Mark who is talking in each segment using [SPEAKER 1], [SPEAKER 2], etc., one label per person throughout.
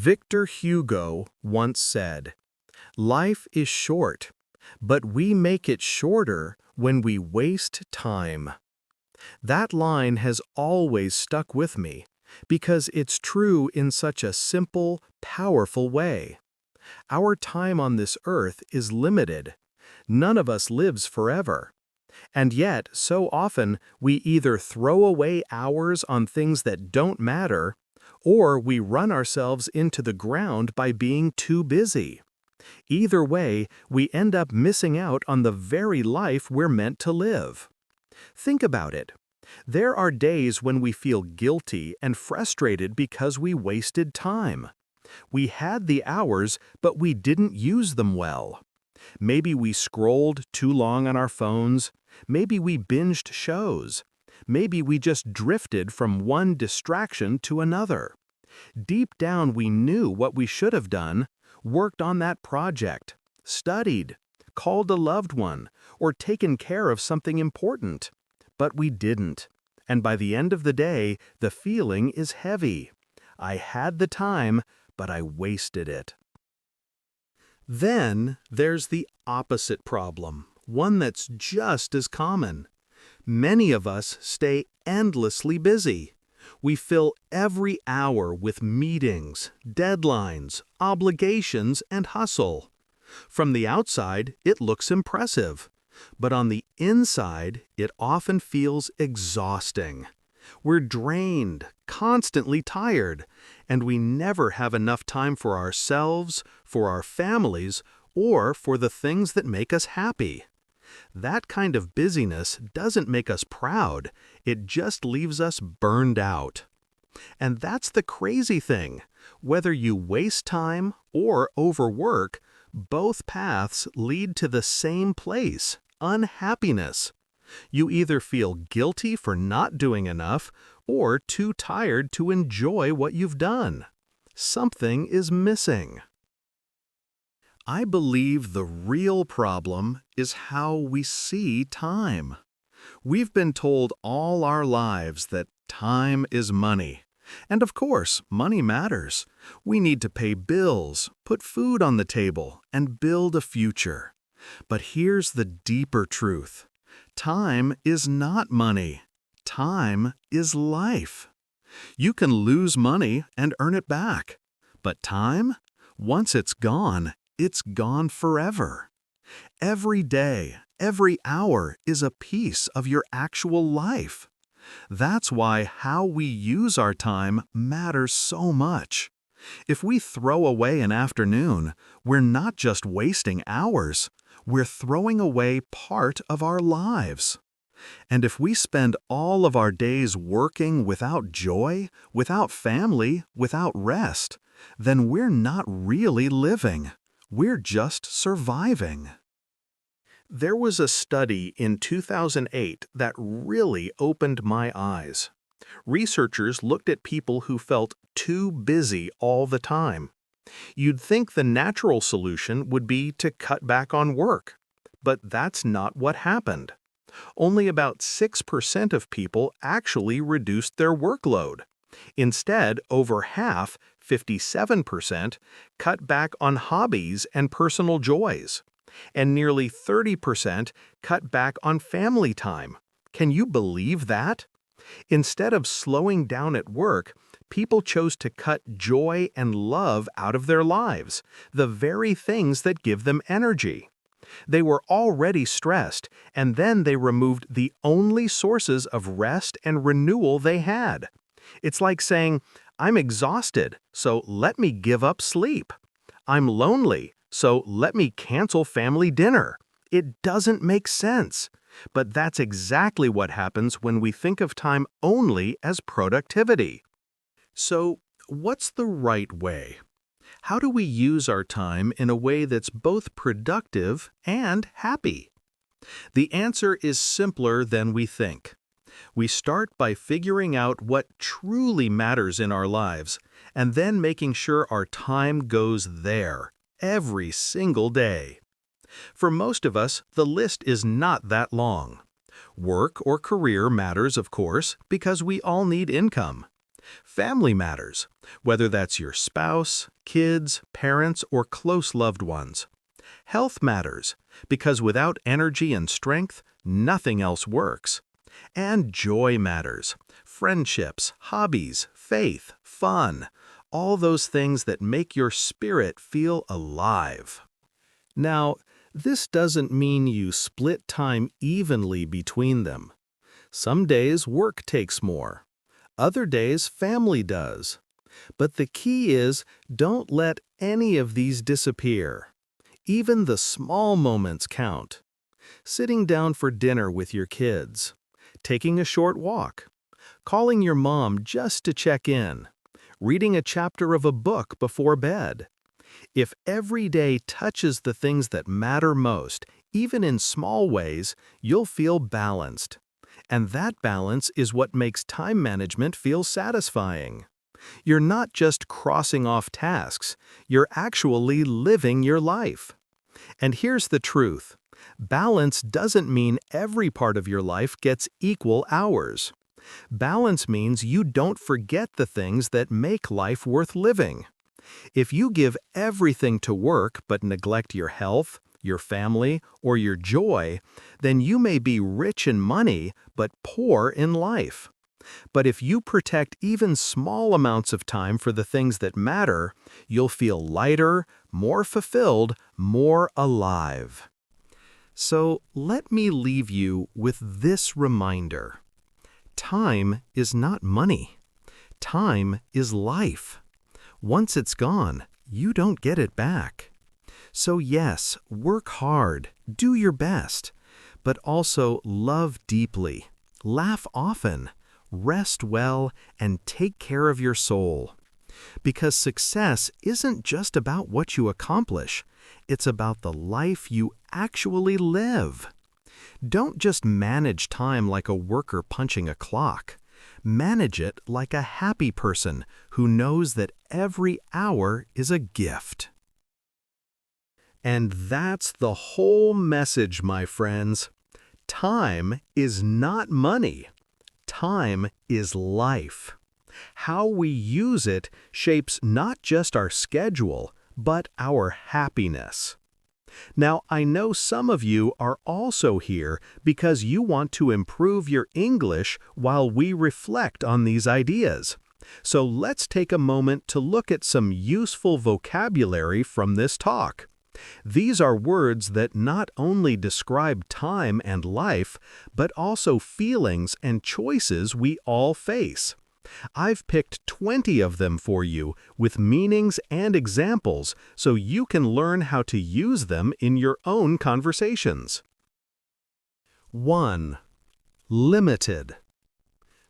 [SPEAKER 1] Victor Hugo once said, "Life is short, but we make it shorter when we waste time." That line has always stuck with me because it's true in such a simple, powerful way. Our time on this earth is limited. None of us lives forever. And yet, so often, we either throw away hours on things that don't matter, or we run ourselves into the ground by being too busy. Either way, we end up missing out on the very life we're meant to live. Think about it. There are days when we feel guilty and frustrated because we wasted time. We had the hours, but we didn't use them well. Maybe we scrolled too long on our phones. Maybe we binged shows. Maybe we just drifted from one distraction to another. Deep down we knew what we should have done, worked on that project, studied, called a loved one, or taken care of something important. But we didn't. And by the end of the day, the feeling is heavy. I had the time, but I wasted it. Then there's the opposite problem, one that's just as common. Many of us stay endlessly busy. We fill every hour with meetings, deadlines, obligations, and hustle. From the outside, it looks impressive, but on the inside, it often feels exhausting. We're drained, constantly tired, and we never have enough time for ourselves, for our families, or for the things that make us happy. That kind of busyness doesn't make us proud, it just leaves us burned out. And that's the crazy thing. Whether you waste time or overwork, both paths lead to the same place, unhappiness. You either feel guilty for not doing enough or too tired to enjoy what you've done. Something is missing. I believe the real problem is how we see time. We've been told all our lives that time is money. And of course, money matters. We need to pay bills, put food on the table, and build a future. But here's the deeper truth. Time is not money. Time is life. You can lose money and earn it back. But time? Once it's gone forever. Every day, every hour is a piece of your actual life. That's why how we use our time matters so much. If we throw away an afternoon, we're not just wasting hours. We're throwing away part of our lives. And if we spend all of our days working without joy, without family, without rest, then we're not really living. We're just surviving. There was a study in 2008 that really opened my eyes. Researchers looked at people who felt too busy all the time. You'd think the natural solution would be to cut back on work, but that's not what happened. Only about 6% of people actually reduced their workload. Instead, over half, 57%, cut back on hobbies and personal joys. And nearly 30% cut back on family time. Can you believe that? Instead of slowing down at work, people chose to cut joy and love out of their lives, the very things that give them energy. They were already stressed, and then they removed the only sources of rest and renewal they had. It's like saying, "I'm exhausted, so let me give up sleep. I'm lonely, so let me cancel family dinner." It doesn't make sense. But that's exactly what happens when we think of time only as productivity. So, what's the right way? How do we use our time in a way that's both productive and happy? The answer is simpler than we think. We start by figuring out what truly matters in our lives, and then making sure our time goes there, every single day. For most of us, the list is not that long. Work or career matters, of course, because we all need income. Family matters, whether that's your spouse, kids, parents, or close loved ones. Health matters, because without energy and strength, nothing else works. And joy matters. Friendships, hobbies, faith, fun, all those things that make your spirit feel alive. Now, this doesn't mean you split time evenly between them. Some days work takes more. Other days family does. But the key is, don't let any of these disappear. Even the small moments count. Sitting down for dinner with your kids, taking a short walk, calling your mom just to check in, reading a chapter of a book before bed. If every day touches the things that matter most, even in small ways, you'll feel balanced. And that balance is what makes time management feel satisfying. You're not just crossing off tasks, you're actually living your life. And here's the truth. Balance doesn't mean every part of your life gets equal hours. Balance means you don't forget the things that make life worth living. If you give everything to work but neglect your health, your family, or your joy, then you may be rich in money but poor in life. But if you protect even small amounts of time for the things that matter, you'll feel lighter, more fulfilled, more alive. So let me leave you with this reminder. Time is not money. Time is life. Once it's gone, you don't get it back. So yes, work hard, do your best, but also love deeply, laugh often, rest well, and take care of your soul. Because success isn't just about what you accomplish, it's about the life you actually live. Don't just manage time like a worker punching a clock. Manage it like a happy person who knows that every hour is a gift. And that's the whole message, my friends. Time is not money. Time is life. How we use it shapes not just our schedule, but our happiness. Now, I know some of you are also here because you want to improve your English while we reflect on these ideas. So let's take a moment to look at some useful vocabulary from this talk. These are words that not only describe time and life, but also feelings and choices we all face. I've picked 20 of them for you with meanings and examples so you can learn how to use them in your own conversations. 1. Limited.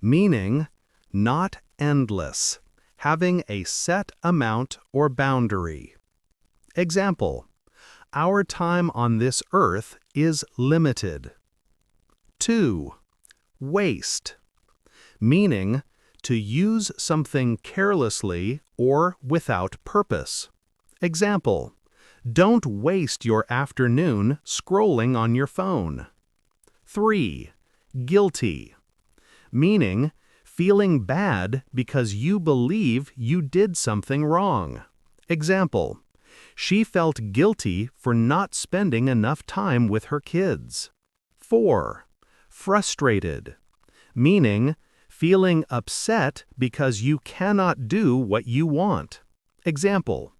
[SPEAKER 1] Meaning, not endless, having a set amount or boundary. Example, our time on this earth is limited. 2. Waste. Meaning, to use something carelessly or without purpose. Example, don't waste your afternoon scrolling on your phone. 3. Guilty. Meaning, feeling bad because you believe you did something wrong. Example, she felt guilty for not spending enough time with her kids. 4. Frustrated. Meaning, feeling upset because you cannot do what you want. Example,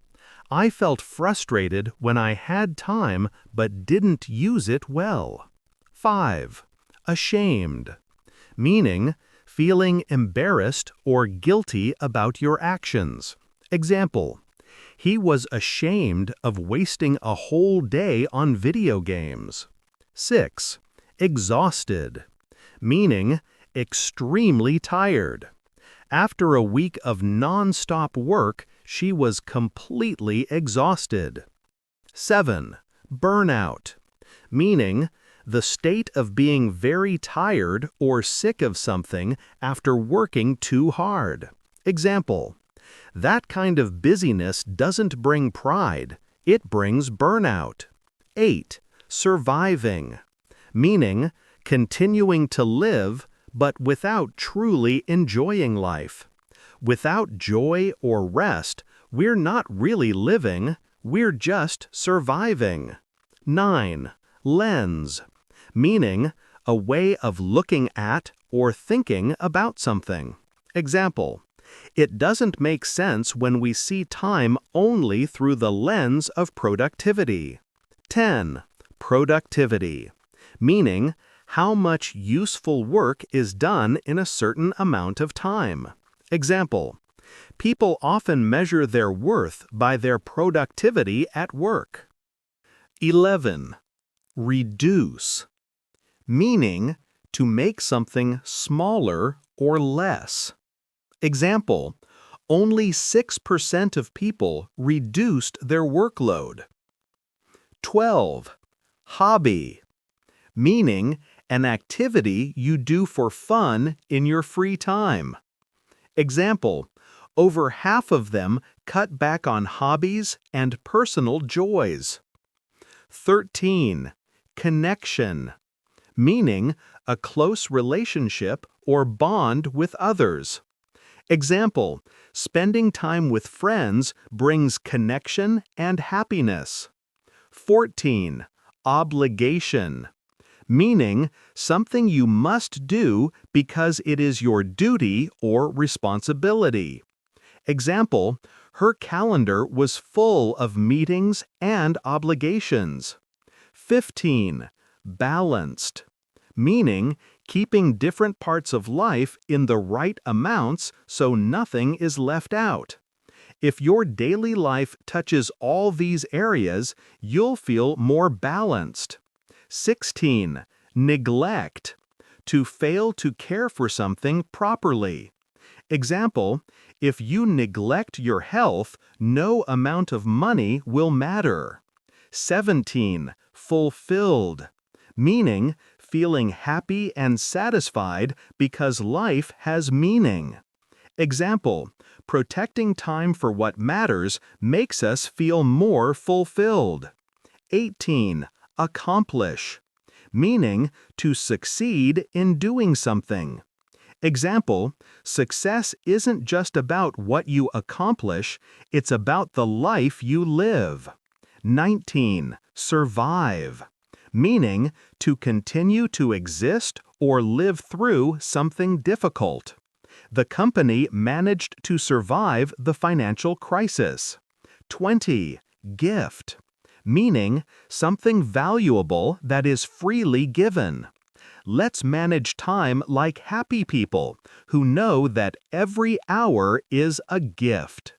[SPEAKER 1] I felt frustrated when I had time but didn't use it well. 5. Ashamed. Meaning, feeling embarrassed or guilty about your actions. Example, he was ashamed of wasting a whole day on video games. 6. Exhausted. Meaning, extremely tired. After a week of non-stop work, she was completely exhausted. 7. Burnout. Meaning, the state of being very tired or sick of something after working too hard. Example, that kind of busyness doesn't bring pride, it brings burnout. 8. Surviving. Meaning, continuing to live, but without truly enjoying life. Without joy or rest, we're not really living, we're just surviving. 9. Lens, meaning a way of looking at or thinking about something. Example, it doesn't make sense when we see time only through the lens of productivity. 10. Productivity, meaning how much useful work is done in a certain amount of time. Example, people often measure their worth by their productivity at work. 11. Reduce, meaning to make something smaller or less. Example, only 6% of people reduced their workload. 12. Hobby, meaning an activity you do for fun in your free time. Example, over half of them cut back on hobbies and personal joys. 13. Connection, meaning a close relationship or bond with others. Example, spending time with friends brings connection and happiness. 14. Obligation, meaning something you must do because it is your duty or responsibility. Example, her calendar was full of meetings and obligations. 15. Balanced, meaning keeping different parts of life in the right amounts so nothing is left out. If your daily life touches all these areas, you'll feel more balanced. 16. Neglect, to fail to care for something properly. Example, if you neglect your health, no amount of money will matter. 17. Fulfilled, meaning feeling happy and satisfied because life has meaning. Example, protecting time for what matters makes us feel more fulfilled. 18. Accomplish, meaning to succeed in doing something. Example, success isn't just about what you accomplish, it's about the life you live. 19. Survive, meaning to continue to exist or live through something difficult. The company managed to survive the financial crisis. 20. Gift, meaning something valuable that is freely given. Let's manage time like happy people who know that every hour is a gift.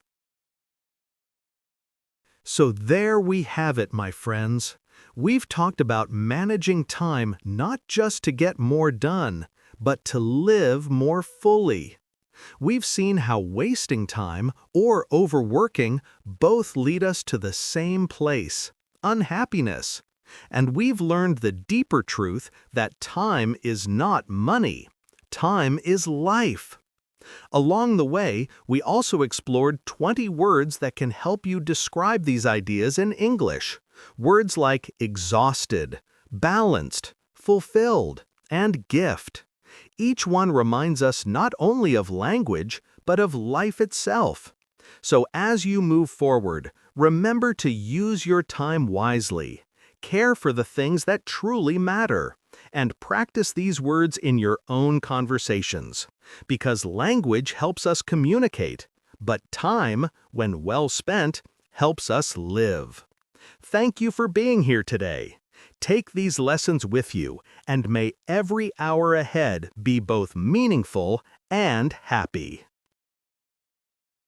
[SPEAKER 1] So there we have it, my friends. We've talked about managing time not just to get more done, but to live more fully. We've seen how wasting time or overworking both lead us to the same place, unhappiness. And we've learned the deeper truth that time is not money. Time is life. Along the way, we also explored 20 words that can help you describe these ideas in English. Words like exhausted, balanced, fulfilled, and gift. Each one reminds us not only of language, but of life itself. So as you move forward, remember to use your time wisely. Care for the things that truly matter, and practice these words in your own conversations. Because language helps us communicate, but time, when well spent, helps us live. Thank you for being here today. Take these lessons with you, and may every hour ahead be both meaningful and happy.